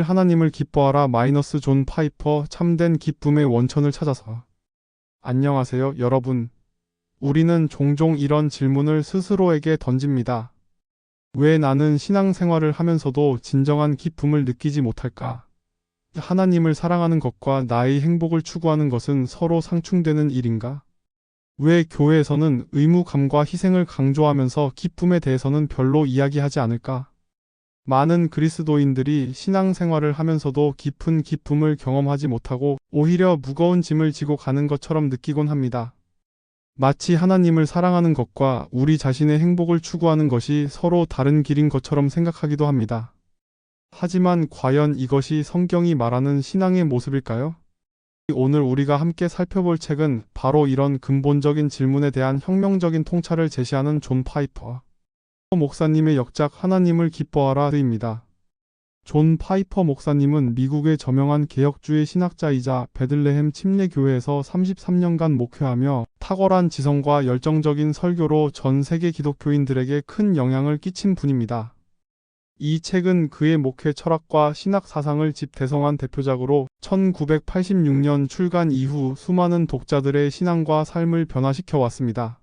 하나님을 기뻐하라. 존 파이퍼. 참된 기쁨의 원천을 찾아서. 안녕하세요, 여러분. 우리는 종종 이런 질문을 스스로에게 던집니다. 왜 나는 신앙생활을 하면서도 진정한 기쁨을 느끼지 못할까? 하나님을 사랑하는 것과 나의 행복을 추구하는 것은 서로 상충되는 일인가? 왜 교회에서는 의무감과 희생을 강조하면서 기쁨에 대해서는 별로 이야기하지 않을까? 많은 그리스도인들이 신앙생활을 하면서도 깊은 기쁨을 경험하지 못하고 오히려 무거운 짐을 지고 가는 것처럼 느끼곤 합니다. 마치 하나님을 사랑하는 것과 우리 자신의 행복을 추구하는 것이 서로 다른 길인 것처럼 생각하기도 합니다. 하지만 과연 이것이 성경이 말하는 신앙의 모습일까요? 오늘 우리가 함께 살펴볼 책은 바로 이런 근본적인 질문에 대한 혁명적인 통찰을 제시하는 존 파이퍼 목사님의 역작 하나님을 기뻐하라입니다. 존 파이퍼 목사님은 미국의 저명한 개혁주의 신학자이자 베들레헴 침례교회에서 33년간 목회하며 탁월한 지성과 열정적인 설교로 전 세계 기독교인들에게 큰 영향을 끼친 분입니다. 이 책은 그의 목회 철학과 신학 사상을 집대성한 대표작으로 1986년 출간 이후 수많은 독자들의 신앙과 삶을 변화시켜 왔습니다.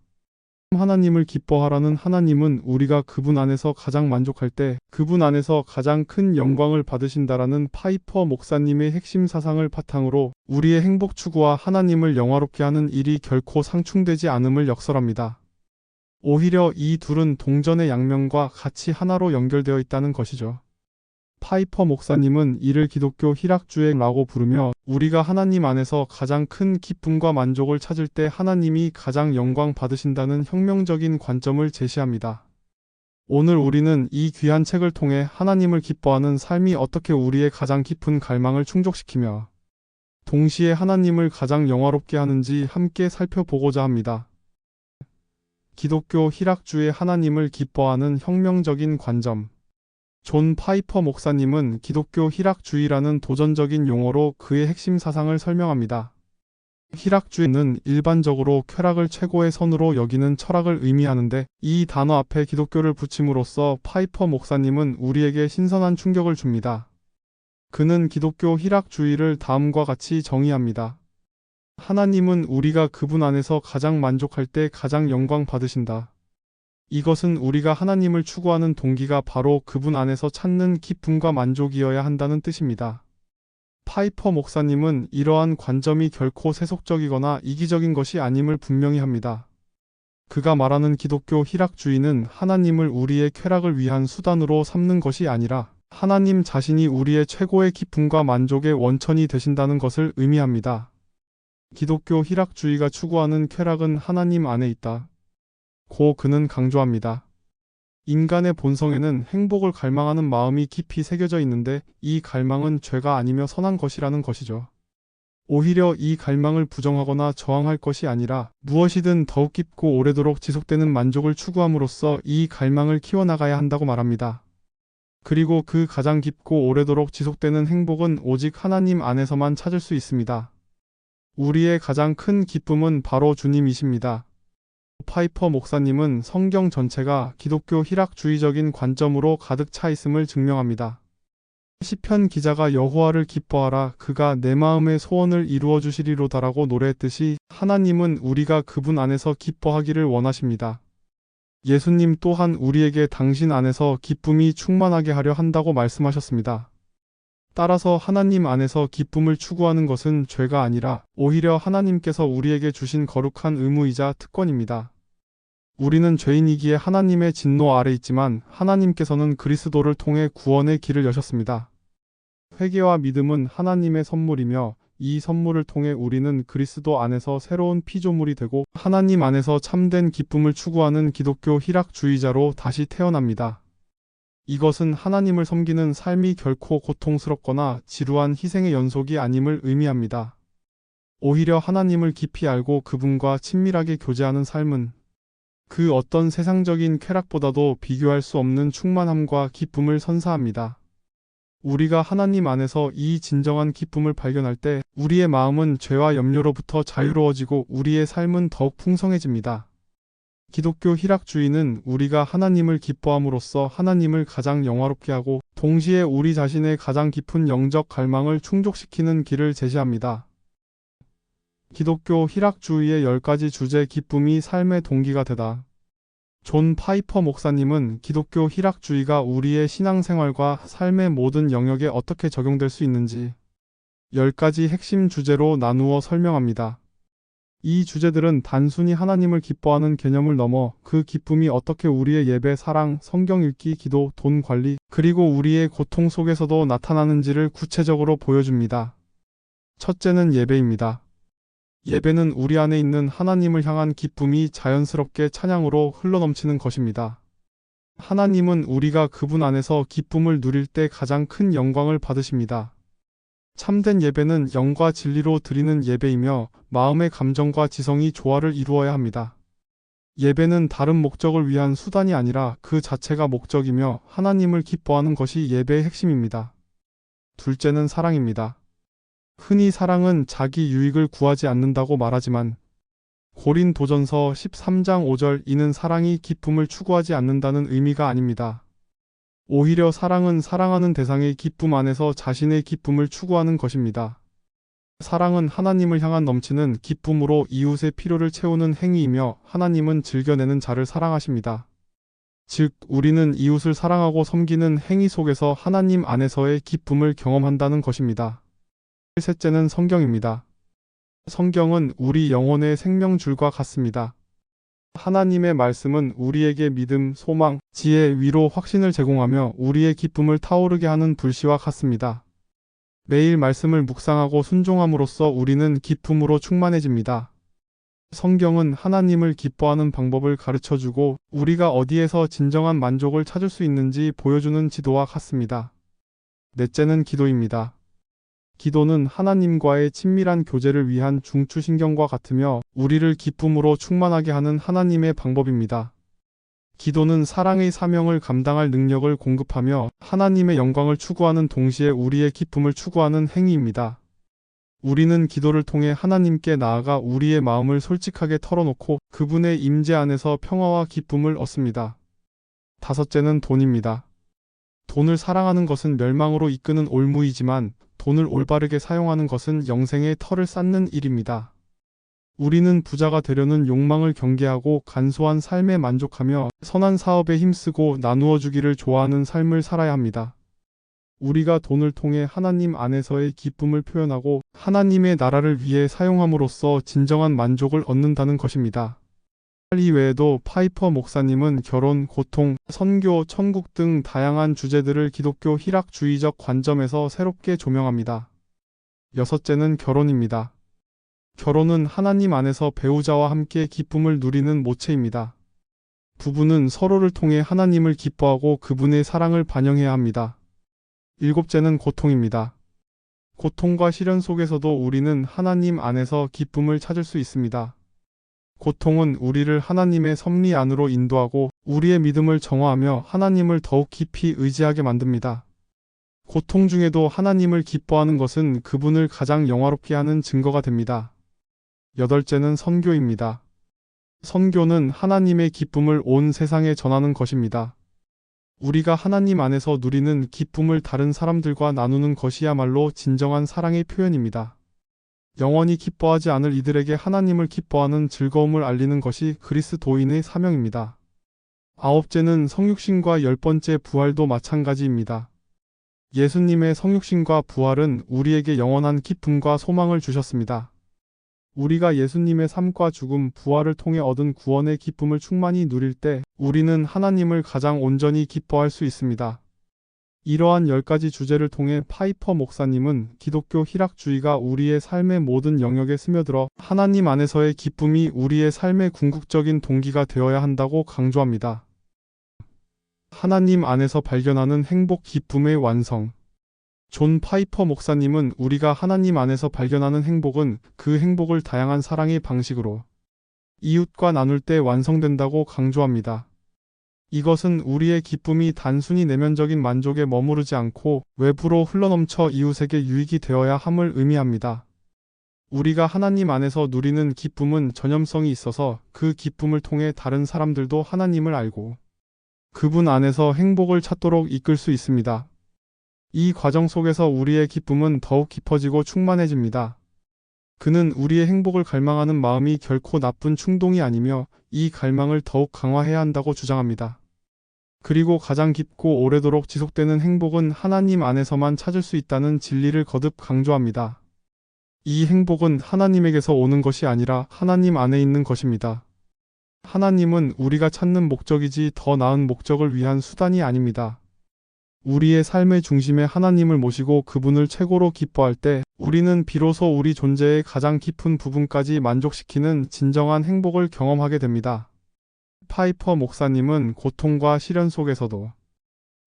하나님을 기뻐하라는 하나님은 우리가 그분 안에서 가장 만족할 때 그분 안에서 가장 큰 영광을 받으신다라는 파이퍼 목사님의 핵심 사상을 바탕으로 우리의 행복 추구와 하나님을 영화롭게 하는 일이 결코 상충되지 않음을 역설합니다. 오히려 이 둘은 동전의 양면과 같이 하나로 연결되어 있다는 것이죠. 파이퍼 목사님은 이를 기독교 희락주의라고 부르며 우리가 하나님 안에서 가장 큰 기쁨과 만족을 찾을 때 하나님이 가장 영광 받으신다는 혁명적인 관점을 제시합니다. 오늘 우리는 이 귀한 책을 통해 하나님을 기뻐하는 삶이 어떻게 우리의 가장 깊은 갈망을 충족시키며 동시에 하나님을 가장 영화롭게 하는지 함께 살펴보고자 합니다. 기독교 희락주의 하나님을 기뻐하는 혁명적인 관점. 존 파이퍼 목사님은 기독교 희락주의라는 도전적인 용어로 그의 핵심 사상을 설명합니다. 희락주의는 일반적으로 쾌락을 최고의 선으로 여기는 철학을 의미하는데 이 단어 앞에 기독교를 붙임으로써 파이퍼 목사님은 우리에게 신선한 충격을 줍니다. 그는 기독교 희락주의를 다음과 같이 정의합니다. 하나님은 우리가 그분 안에서 가장 만족할 때 가장 영광 받으신다. 이것은 우리가 하나님을 추구하는 동기가 바로 그분 안에서 찾는 기쁨과 만족이어야 한다는 뜻입니다. 파이퍼 목사님은 이러한 관점이 결코 세속적이거나 이기적인 것이 아님을 분명히 합니다. 그가 말하는 기독교 희락주의는 하나님을 우리의 쾌락을 위한 수단으로 삼는 것이 아니라 하나님 자신이 우리의 최고의 기쁨과 만족의 원천이 되신다는 것을 의미합니다. 기독교 희락주의가 추구하는 쾌락은 하나님 안에 있다. 고 그는 강조합니다. 인간의 본성에는 행복을 갈망하는 마음이 깊이 새겨져 있는데 이 갈망은 죄가 아니며 선한 것이라는 것이죠. 오히려 이 갈망을 부정하거나 저항할 것이 아니라 무엇이든 더욱 깊고 오래도록 지속되는 만족을 추구함으로써 이 갈망을 키워나가야 한다고 말합니다. 그리고 그 가장 깊고 오래도록 지속되는 행복은 오직 하나님 안에서만 찾을 수 있습니다. 우리의 가장 큰 기쁨은 바로 주님이십니다. 파이퍼 목사님은 성경 전체가 기독교 희락주의적인 관점으로 가득 차 있음을 증명합니다. 시편 기자가 여호와를 기뻐하라 그가 내 마음의 소원을 이루어 주시리로다라고 노래했듯이 하나님은 우리가 그분 안에서 기뻐하기를 원하십니다. 예수님 또한 우리에게 당신 안에서 기쁨이 충만하게 하려 한다고 말씀하셨습니다. 따라서 하나님 안에서 기쁨을 추구하는 것은 죄가 아니라 오히려 하나님께서 우리에게 주신 거룩한 의무이자 특권입니다. 우리는 죄인이기에 하나님의 진노 아래 있지만 하나님께서는 그리스도를 통해 구원의 길을 여셨습니다. 회개와 믿음은 하나님의 선물이며 이 선물을 통해 우리는 그리스도 안에서 새로운 피조물이 되고 하나님 안에서 참된 기쁨을 추구하는 기독교 희락주의자로 다시 태어납니다. 이것은 하나님을 섬기는 삶이 결코 고통스럽거나 지루한 희생의 연속이 아님을 의미합니다. 오히려 하나님을 깊이 알고 그분과 친밀하게 교제하는 삶은 그 어떤 세상적인 쾌락보다도 비교할 수 없는 충만함과 기쁨을 선사합니다. 우리가 하나님 안에서 이 진정한 기쁨을 발견할 때 우리의 마음은 죄와 염려로부터 자유로워지고 우리의 삶은 더욱 풍성해집니다. 기독교 희락주의는 우리가 하나님을 기뻐함으로써 하나님을 가장 영화롭게 하고 동시에 우리 자신의 가장 깊은 영적 갈망을 충족시키는 길을 제시합니다. 기독교 희락주의의 10가지 주제 기쁨이 삶의 동기가 되다. 존 파이퍼 목사님은 기독교 희락주의가 우리의 신앙생활과 삶의 모든 영역에 어떻게 적용될 수 있는지 10가지 핵심 주제로 나누어 설명합니다. 이 주제들은 단순히 하나님을 기뻐하는 개념을 넘어 그 기쁨이 어떻게 우리의 예배, 사랑, 성경 읽기, 기도, 돈 관리, 그리고 우리의 고통 속에서도 나타나는지를 구체적으로 보여줍니다. 첫째는 예배입니다. 예배는 우리 안에 있는 하나님을 향한 기쁨이 자연스럽게 찬양으로 흘러넘치는 것입니다. 하나님은 우리가 그분 안에서 기쁨을 누릴 때 가장 큰 영광을 받으십니다. 참된 예배는 영과 진리로 드리는 예배이며 마음의 감정과 지성이 조화를 이루어야 합니다. 예배는 다른 목적을 위한 수단이 아니라 그 자체가 목적이며 하나님을 기뻐하는 것이 예배의 핵심입니다. 둘째는 사랑입니다. 흔히 사랑은 자기 유익을 구하지 않는다고 말하지만 고린도전서 13장 5절 이는 사랑이 기쁨을 추구하지 않는다는 의미가 아닙니다. 오히려 사랑은 사랑하는 대상의 기쁨 안에서 자신의 기쁨을 추구하는 것입니다. 사랑은 하나님을 향한 넘치는 기쁨으로 이웃의 필요를 채우는 행위이며 하나님은 즐겨내는 자를 사랑하십니다. 즉, 우리는 이웃을 사랑하고 섬기는 행위 속에서 하나님 안에서의 기쁨을 경험한다는 것입니다. 셋째는 성경입니다. 성경은 우리 영혼의 생명줄과 같습니다. 하나님의 말씀은 우리에게 믿음, 소망, 지혜, 위로, 확신을 제공하며 우리의 기쁨을 타오르게 하는 불씨와 같습니다. 매일 말씀을 묵상하고 순종함으로써 우리는 기쁨으로 충만해집니다. 성경은 하나님을 기뻐하는 방법을 가르쳐주고 우리가 어디에서 진정한 만족을 찾을 수 있는지 보여주는 지도와 같습니다. 넷째는 기도입니다. 기도는 하나님과의 친밀한 교제를 위한 중추신경과 같으며 우리를 기쁨으로 충만하게 하는 하나님의 방법입니다. 기도는 사랑의 사명을 감당할 능력을 공급하며 하나님의 영광을 추구하는 동시에 우리의 기쁨을 추구하는 행위입니다. 우리는 기도를 통해 하나님께 나아가 우리의 마음을 솔직하게 털어놓고 그분의 임재 안에서 평화와 기쁨을 얻습니다. 다섯째는 돈입니다. 돈을 사랑하는 것은 멸망으로 이끄는 올무이지만 돈을 올바르게 사용하는 것은 영생의 털을 쌓는 일입니다. 우리는 부자가 되려는 욕망을 경계하고 간소한 삶에 만족하며 선한 사업에 힘쓰고 나누어 주기를 좋아하는 삶을 살아야 합니다. 우리가 돈을 통해 하나님 안에서의 기쁨을 표현하고 하나님의 나라를 위해 사용함으로써 진정한 만족을 얻는다는 것입니다. 이 외에도 파이퍼 목사님은 결혼, 고통, 선교, 천국 등 다양한 주제들을 기독교 희락주의적 관점에서 새롭게 조명합니다. 여섯째는 결혼입니다. 결혼은 하나님 안에서 배우자와 함께 기쁨을 누리는 모체입니다. 부부는 서로를 통해 하나님을 기뻐하고 그분의 사랑을 반영해야 합니다. 일곱째는 고통입니다. 고통과 시련 속에서도 우리는 하나님 안에서 기쁨을 찾을 수 있습니다. 고통은 우리를 하나님의 섭리 안으로 인도하고 우리의 믿음을 정화하며 하나님을 더욱 깊이 의지하게 만듭니다. 고통 중에도 하나님을 기뻐하는 것은 그분을 가장 영화롭게 하는 증거가 됩니다. 여덟째는 선교입니다. 선교는 하나님의 기쁨을 온 세상에 전하는 것입니다. 우리가 하나님 안에서 누리는 기쁨을 다른 사람들과 나누는 것이야말로 진정한 사랑의 표현입니다. 영원히 기뻐하지 않을 이들에게 하나님을 기뻐하는 즐거움을 알리는 것이 그리스도인의 사명입니다. 아홉째는 성육신과 10번째 부활도 마찬가지입니다. 예수님의 성육신과 부활은 우리에게 영원한 기쁨과 소망을 주셨습니다. 우리가 예수님의 삶과 죽음, 부활을 통해 얻은 구원의 기쁨을 충만히 누릴 때 우리는 하나님을 가장 온전히 기뻐할 수 있습니다. 이러한 10가지 주제를 통해 파이퍼 목사님은 기독교 희락주의가 우리의 삶의 모든 영역에 스며들어 하나님 안에서의 기쁨이 우리의 삶의 궁극적인 동기가 되어야 한다고 강조합니다. 하나님 안에서 발견하는 행복, 기쁨의 완성. 존 파이퍼 목사님은 우리가 하나님 안에서 발견하는 행복은 그 행복을 다양한 사랑의 방식으로 이웃과 나눌 때 완성된다고 강조합니다. 이것은 우리의 기쁨이 단순히 내면적인 만족에 머무르지 않고 외부로 흘러넘쳐 이웃에게 유익이 되어야 함을 의미합니다. 우리가 하나님 안에서 누리는 기쁨은 전염성이 있어서 그 기쁨을 통해 다른 사람들도 하나님을 알고 그분 안에서 행복을 찾도록 이끌 수 있습니다. 이 과정 속에서 우리의 기쁨은 더욱 깊어지고 충만해집니다. 그는 우리의 행복을 갈망하는 마음이 결코 나쁜 충동이 아니며 이 갈망을 더욱 강화해야 한다고 주장합니다. 그리고 가장 깊고 오래도록 지속되는 행복은 하나님 안에서만 찾을 수 있다는 진리를 거듭 강조합니다. 이 행복은 하나님에게서 오는 것이 아니라 하나님 안에 있는 것입니다. 하나님은 우리가 찾는 목적이지 더 나은 목적을 위한 수단이 아닙니다. 우리의 삶의 중심에 하나님을 모시고 그분을 최고로 기뻐할 때 우리는 비로소 우리 존재의 가장 깊은 부분까지 만족시키는 진정한 행복을 경험하게 됩니다. 파이퍼 목사님은 고통과 시련 속에서도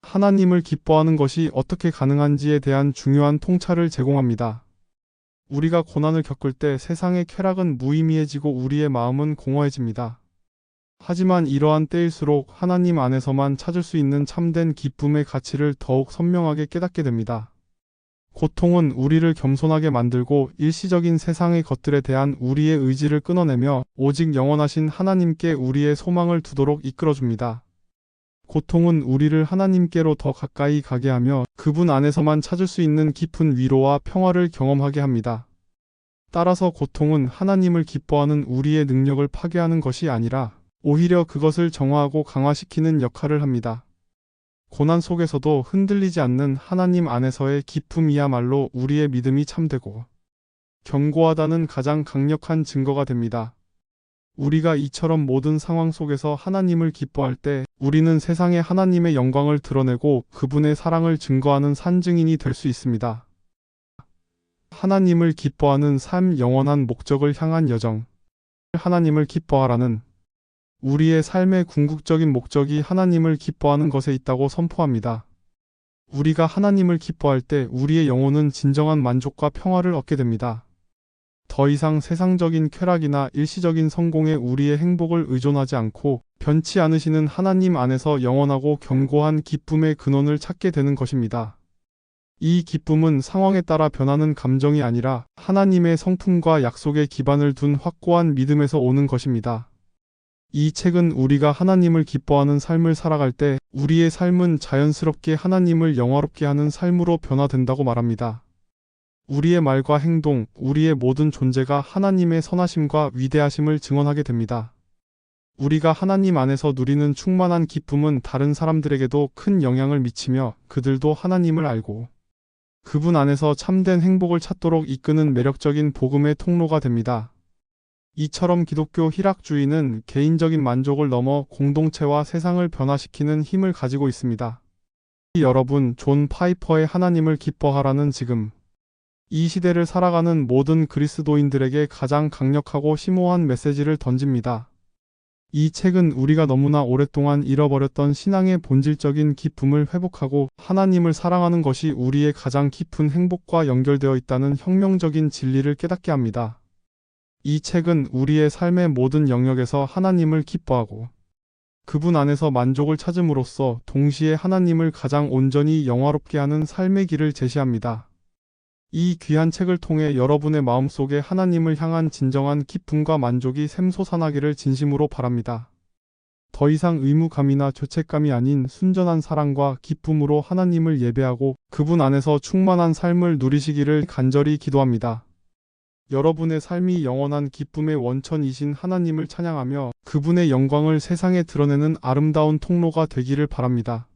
하나님을 기뻐하는 것이 어떻게 가능한지에 대한 중요한 통찰을 제공합니다. 우리가 고난을 겪을 때 세상의 쾌락은 무의미해지고 우리의 마음은 공허해집니다. 하지만 이러한 때일수록 하나님 안에서만 찾을 수 있는 참된 기쁨의 가치를 더욱 선명하게 깨닫게 됩니다. 고통은 우리를 겸손하게 만들고 일시적인 세상의 것들에 대한 우리의 의지를 끊어내며 오직 영원하신 하나님께 우리의 소망을 두도록 이끌어줍니다. 고통은 우리를 하나님께로 더 가까이 가게 하며 그분 안에서만 찾을 수 있는 깊은 위로와 평화를 경험하게 합니다. 따라서 고통은 하나님을 기뻐하는 우리의 능력을 파괴하는 것이 아니라 오히려 그것을 정화하고 강화시키는 역할을 합니다. 고난 속에서도 흔들리지 않는 하나님 안에서의 기쁨이야말로 우리의 믿음이 참되고 견고하다는 가장 강력한 증거가 됩니다. 우리가 이처럼 모든 상황 속에서 하나님을 기뻐할 때 우리는 세상에 하나님의 영광을 드러내고 그분의 사랑을 증거하는 산증인이 될 수 있습니다. 하나님을 기뻐하는 삶, 영원한 목적을 향한 여정. 하나님을 기뻐하라는 우리의 삶의 궁극적인 목적이 하나님을 기뻐하는 것에 있다고 선포합니다. 우리가 하나님을 기뻐할 때 우리의 영혼은 진정한 만족과 평화를 얻게 됩니다. 더 이상 세상적인 쾌락이나 일시적인 성공에 우리의 행복을 의존하지 않고 변치 않으시는 하나님 안에서 영원하고 견고한 기쁨의 근원을 찾게 되는 것입니다. 이 기쁨은 상황에 따라 변하는 감정이 아니라 하나님의 성품과 약속에 기반을 둔 확고한 믿음에서 오는 것입니다. 이 책은 우리가 하나님을 기뻐하는 삶을 살아갈 때 우리의 삶은 자연스럽게 하나님을 영화롭게 하는 삶으로 변화된다고 말합니다. 우리의 말과 행동, 우리의 모든 존재가 하나님의 선하심과 위대하심을 증언하게 됩니다. 우리가 하나님 안에서 누리는 충만한 기쁨은 다른 사람들에게도 큰 영향을 미치며 그들도 하나님을 알고 그분 안에서 참된 행복을 찾도록 이끄는 매력적인 복음의 통로가 됩니다. 이처럼 기독교 희락주의는 개인적인 만족을 넘어 공동체와 세상을 변화시키는 힘을 가지고 있습니다. 여러분, 존 파이퍼의 하나님을 기뻐하라는 지금 이 시대를 살아가는 모든 그리스도인들에게 가장 강력하고 심오한 메시지를 던집니다. 이 책은 우리가 너무나 오랫동안 잃어버렸던 신앙의 본질적인 기쁨을 회복하고 하나님을 사랑하는 것이 우리의 가장 깊은 행복과 연결되어 있다는 혁명적인 진리를 깨닫게 합니다. 이 책은 우리의 삶의 모든 영역에서 하나님을 기뻐하고 그분 안에서 만족을 찾음으로써 동시에 하나님을 가장 온전히 영화롭게 하는 삶의 길을 제시합니다. 이 귀한 책을 통해 여러분의 마음속에 하나님을 향한 진정한 기쁨과 만족이 샘솟아나기를 진심으로 바랍니다. 더 이상 의무감이나 죄책감이 아닌 순전한 사랑과 기쁨으로 하나님을 예배하고 그분 안에서 충만한 삶을 누리시기를 간절히 기도합니다. 여러분의 삶이 영원한 기쁨의 원천이신 하나님을 찬양하며 그분의 영광을 세상에 드러내는 아름다운 통로가 되기를 바랍니다.